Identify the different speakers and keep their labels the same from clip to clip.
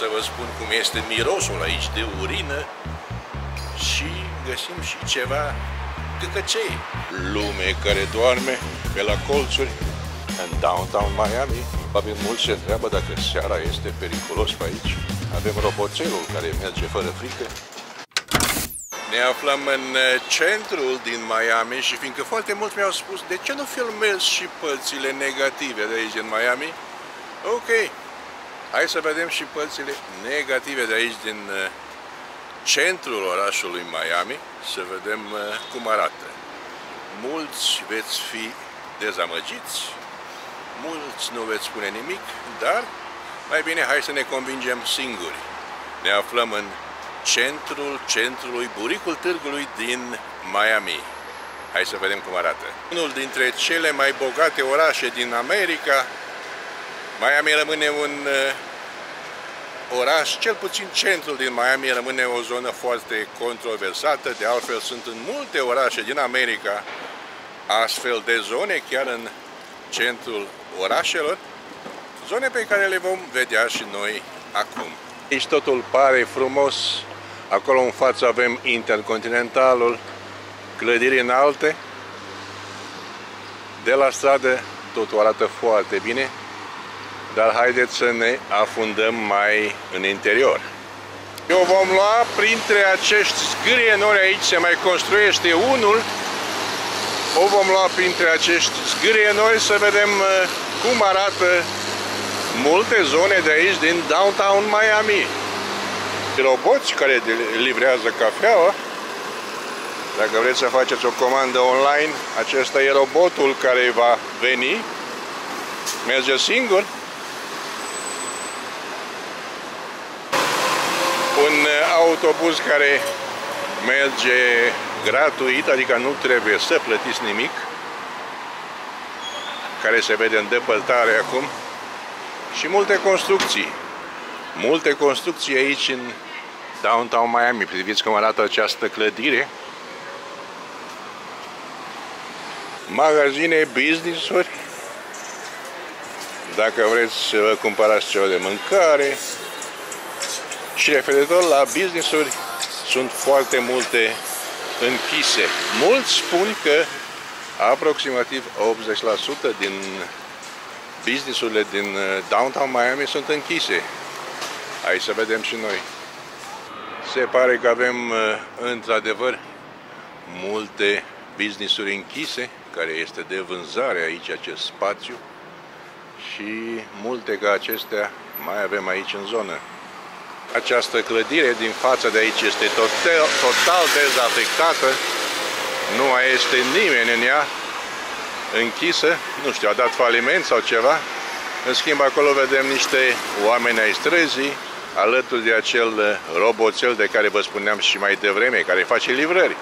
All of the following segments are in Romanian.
Speaker 1: Să vă spun cum este mirosul aici de urină și găsim și ceva căcăcei. Lume care doarme pe la colțuri în downtown Miami. Probabil mulți se întreabă dacă seara este periculos pe aici. Avem roboțelul care merge fără frică. Ne aflăm în centrul din Miami și fiindcă foarte mulți mi-au spus de ce nu filmezi și părțile negative de aici din Miami? Ok. Hai să vedem și părțile negative de aici din centrul orașului Miami, să vedem cum arată. Mulți veți fi dezamăgiți, mulți nu veți spune nimic, dar mai bine hai să ne convingem singuri. Ne aflăm în centrului, buricul târgului din Miami. Hai să vedem cum arată. Unul dintre cele mai bogate orașe din America. Miami rămâne un oraș, cel puțin centrul din Miami rămâne o zonă foarte controversată, de altfel sunt în multe orașe din America astfel de zone, chiar în centrul orașelor, zone pe care le vom vedea și noi acum. Aici totul pare frumos, acolo în față avem Intercontinentalul, clădiri înalte, de la stradă totul arată foarte bine. Dar haideți să ne afundăm mai în interior. Eu vom lua printre acești zgârienori, aici se mai construiește unul. O vom lua printre acești zgârienori să vedem cum arată multe zone de aici din downtown Miami. Roboți care livrează cafeaua. Dacă vreți să faceți o comandă online, acesta e robotul care va veni. Merge singur. Un autobuz care merge gratuit, adică nu trebuie să plătiți nimic, care se vede în depărtare acum, și multe construcții. Multe construcții aici în downtown Miami. Priviți cum arată această clădire. Magazine, business-uri. Dacă vreți să vă cumpărați ceva de mâncare. Și referitor la business-uri, sunt foarte multe închise. Mulți spun că aproximativ 80% din business-urile din downtown Miami sunt închise. Hai să vedem și noi. Se pare că avem într-adevăr multe business-uri închise, care este de vânzare aici acest spațiu, și multe ca acestea mai avem aici în zonă. Această clădire din față de aici este total dezafectată, nu mai este nimeni în ea, închisă, nu știu, a dat faliment sau ceva. În schimb, acolo vedem niște oameni ai străzii, alături de acel roboțel de care vă spuneam și mai devreme, care face livrări.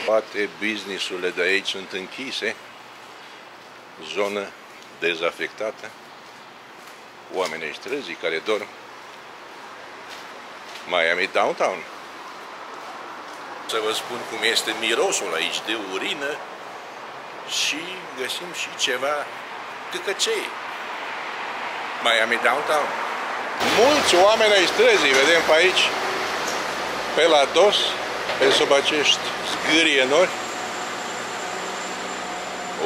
Speaker 1: Toate business-urile de aici sunt închise, zonă dezafectată, oamenii ai străzii care dorm. Miami downtown. Să vă spun cum este mirosul aici de urină și găsim și ceva căcăcei. Miami downtown. Mulți oameni ai străzii, vedem pe aici, pe la dos, pe sub acești zgârienori.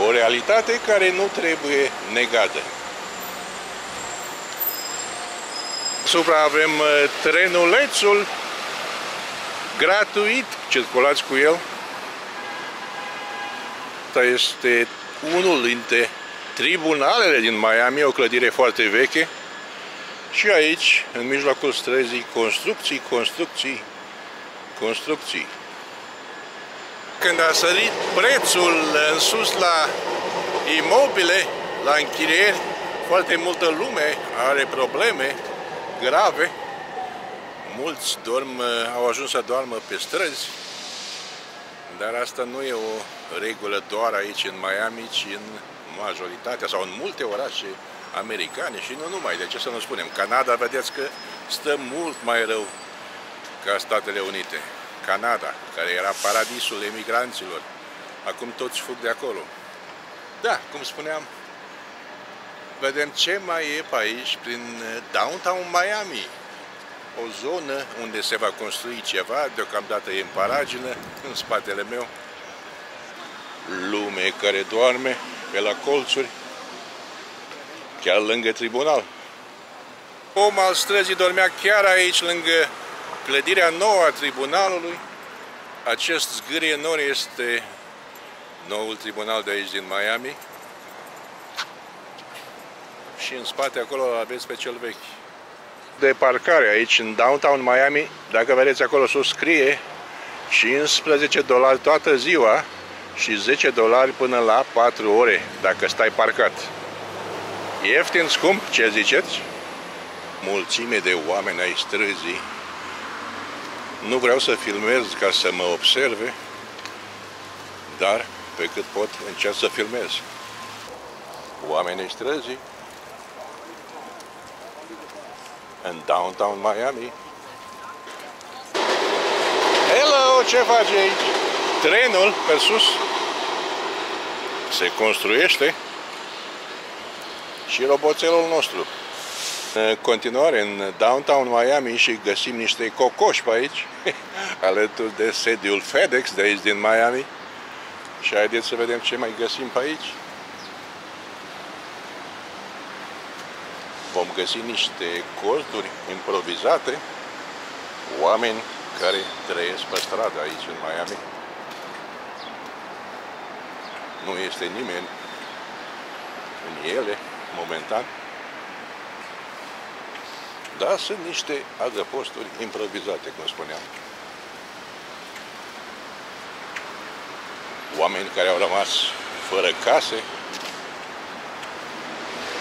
Speaker 1: O realitate care nu trebuie negată. Supra avem trenulețul gratuit, circulați cu el. Asta este unul dintre tribunalele din Miami, o clădire foarte veche. Și aici, în mijlocul străzii, construcții, construcții, construcții. Când a sărit prețul în sus la imobile, la închirieri, foarte multă lume are probleme grave. Mulți au ajuns să doarmă pe străzi, dar asta nu e o regulă doar aici în Miami, ci în majoritatea sau în multe orașe americane și nu numai. De ce să nu spunem? Canada, vedeți că stă mult mai rău ca Statele Unite. Canada, care era paradisul emigranților, acum toți fug de acolo. Da, cum spuneam, vedem ce mai e pe aici, prin downtown Miami. O zonă unde se va construi ceva, deocamdată e în paragină, în spatele meu. Lume care doarme pe la colțuri, chiar lângă tribunal. Om al străzii dormea chiar aici, lângă clădirea nouă a tribunalului. Acest zgârie nori este noul tribunal de aici din Miami. Și în spate acolo aveți pe cel vechi. De parcare aici în downtown Miami, dacă vedeți acolo sus scrie $15 toată ziua și $10 până la 4 ore dacă stai parcat. Ieftin, scump, ce ziceți? Mulțime de oameni ai străzii. Nu vreau să filmez ca să mă observe, dar pe cât pot încerc să filmez. Oamenii străzii în downtown Miami. Hello, ce faci aici? Trenul pe sus se construiește și roboțelul nostru. În continuare în downtown Miami și găsim niște cocoși pe aici, alături de sediul FedEx de aici din Miami. Și haideți să vedem ce mai găsim pe aici. Vom găsi niște colțuri improvizate, oameni care trăiesc pe stradă aici în Miami. Nu este nimeni în ele, momentan. Dar sunt niște adăposturi improvizate, cum spuneam. Oameni care au rămas fără case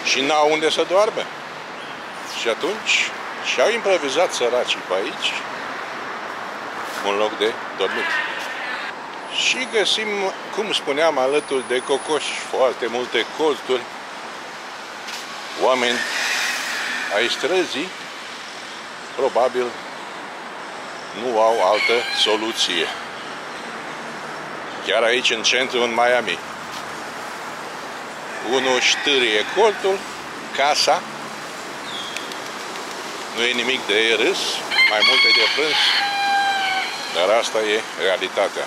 Speaker 1: și n-au unde să doarme. Și atunci și-au improvizat săracii pe aici un loc de dormit. Și găsim, cum spuneam, alături de cocoși foarte multe colțuri, oameni ai străzii, probabil nu au altă soluție. Chiar aici, în centru, în Miami. Unul ștârie colțul, casa. Nu e nimic de râs, mai multe de plâns, dar asta e realitatea.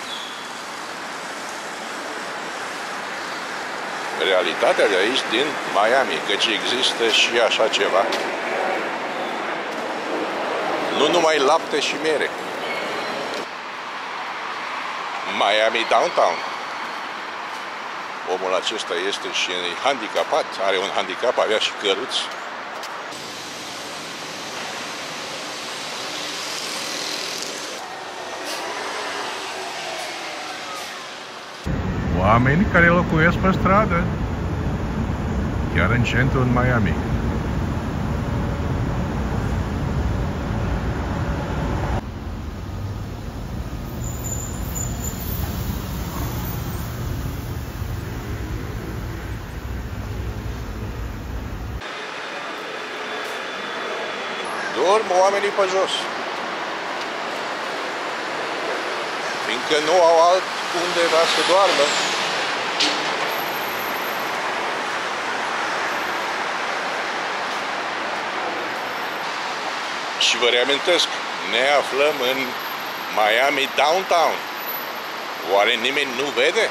Speaker 1: Realitatea de aici, din Miami, căci există și așa ceva. Nu numai lapte și miere. Miami Downtown. Omul acesta este și handicapat, are un handicap, avea și căruți. Oameni care locuiesc pe stradă, chiar în centru, în Miami. Dorm oamenii pe jos, fiindcă nu au altundeva să doarmă. Și vă reamintesc, ne aflăm în Miami Downtown. Oare nimeni nu vede?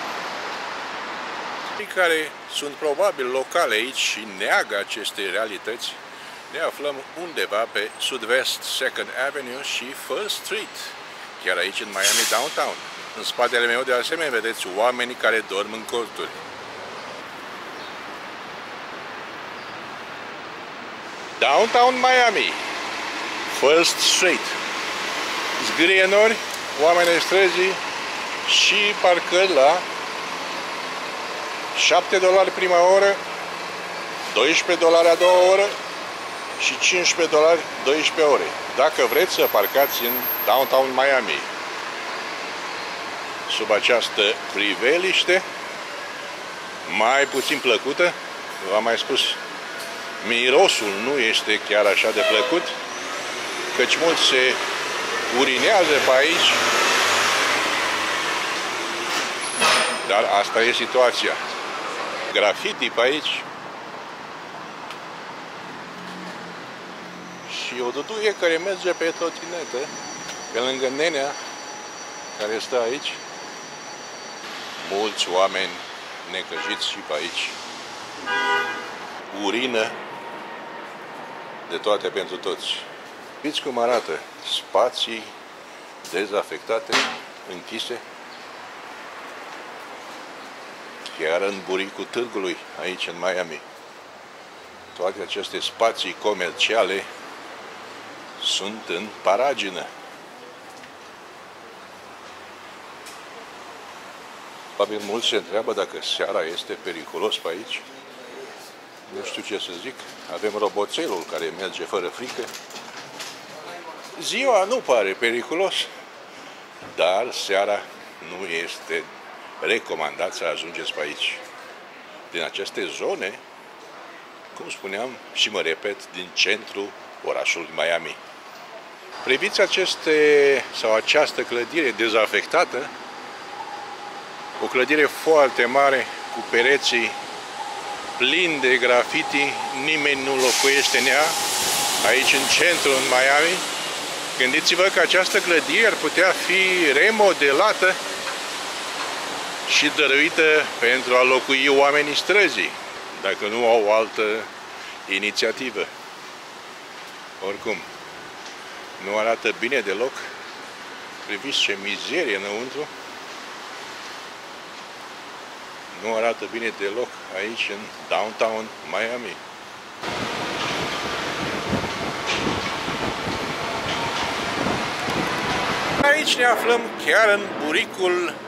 Speaker 1: Cei care sunt probabil locale aici și neagă aceste realități, ne aflăm undeva pe sud-vest 2nd Avenue și 1st Street, chiar aici în Miami Downtown. În spatele meu, de asemenea, vedeți oameni care dorm în colțuri. Downtown Miami, 1st Street. Zgârie nori, oameni ai străzii și parcări la $7 prima oră, $12 a doua oră și $15 12 ore, dacă vreți să parcați în downtown Miami. Sub această priveliște mai puțin plăcută, v-am mai spus, mirosul nu este chiar așa de plăcut, căci mulți se urinează pe aici, dar asta e situația. Graffiti pe aici, și o duduie care merge pe trotinetă, pe lângă nenea care stă aici. Mulți oameni necăjiți și pe aici. Urină de toate pentru toți. Știți cum arată? Spații dezafectate, închise, chiar în buricul târgului, aici în Miami. Toate aceste spații comerciale sunt în paragină. Probabil mulți se întreabă dacă seara este periculos pe aici. Nu știu ce să zic. Avem roboțelul care merge fără frică. Ziua nu pare periculos, dar seara nu este recomandat să ajungeți pe aici. Din aceste zone, cum spuneam și mă repet, din centrul orașului Miami. Priviți această clădire dezafectată, o clădire foarte mare, cu pereții plini de grafiti, nimeni nu locuiește în ea, aici în centru, în Miami. Gândiți-vă că această clădire ar putea fi remodelată și dăruită pentru a locui oamenii străzii, dacă nu au altă inițiativă. Oricum, nu arată bine deloc. Priviți ce mizerie înăuntru. Nu arată bine deloc aici în downtown Miami. Aici ne aflăm chiar în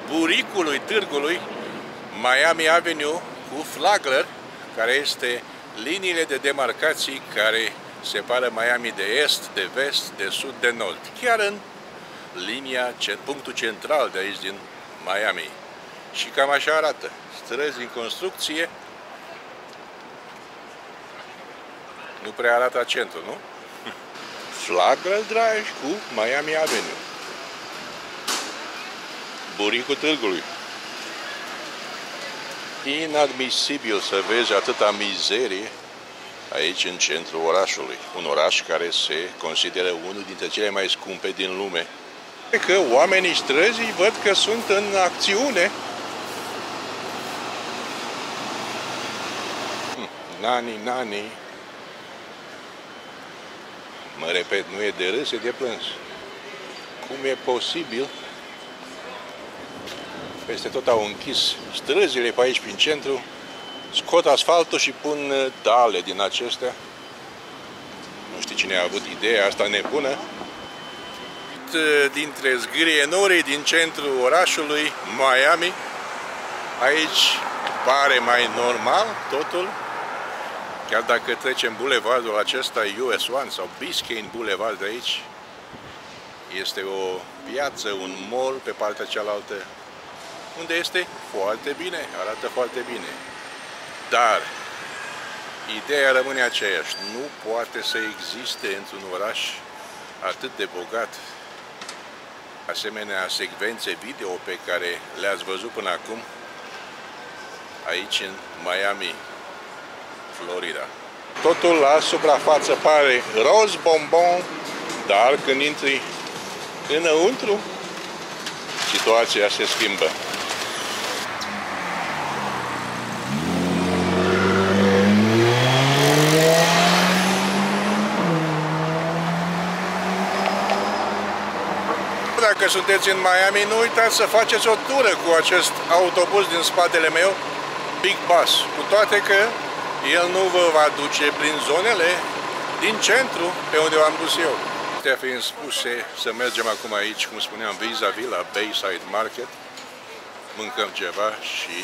Speaker 1: buricului târgului Miami Avenue cu Flagler, care este liniile de demarcații care separă Miami de est, de vest, de sud, de nord. Chiar în punctul central de aici din Miami. Și cam așa arată. Străzi în construcție. Nu prea arată centru, nu? Flagler Drive cu Miami Avenue. Buricul târgului. Inadmisibil să vezi atâta mizerie aici în centrul orașului. Un oraș care se consideră unul dintre cele mai scumpe din lume. Că oamenii străzii văd că sunt în acțiune. Nani. Mă repet, nu e de râs, e de plâns. Cum e posibil? Peste tot au închis străzile pe aici, prin centru, scot asfaltul și pun dale din acestea. Nu știu cine a avut ideea asta nebună. Dintre zgârienorii din centrul orașului Miami, aici pare mai normal totul. Chiar dacă trecem bulevardul acesta US 1 sau Biscayne Boulevard de aici, este o piață, un mall pe partea cealaltă, unde este foarte bine, arată foarte bine. Dar ideea rămâne aceeași. Nu poate să existe într-un oraș atât de bogat asemenea secvențe video pe care le-ați văzut până acum aici în Miami, Florida. Totul la suprafață pare roz bombon, dar când intri înăuntru, situația se schimbă. Dacă sunteți în Miami, nu uitați să faceți o tură cu acest autobuz din spatele meu, Big Bus, cu toate că el nu vă va duce prin zonele din centru, pe unde am dus eu. Astea fiind spuse, să mergem acum aici, cum spuneam, vis-a-vis la Bayside Market, mâncăm ceva și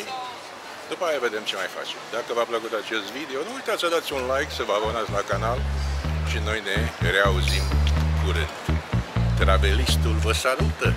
Speaker 1: după aia vedem ce mai facem. Dacă v-a plăcut acest video, nu uitați să dați un like, să vă abonați la canal și noi ne reauzim curând. Travelistul vă salută!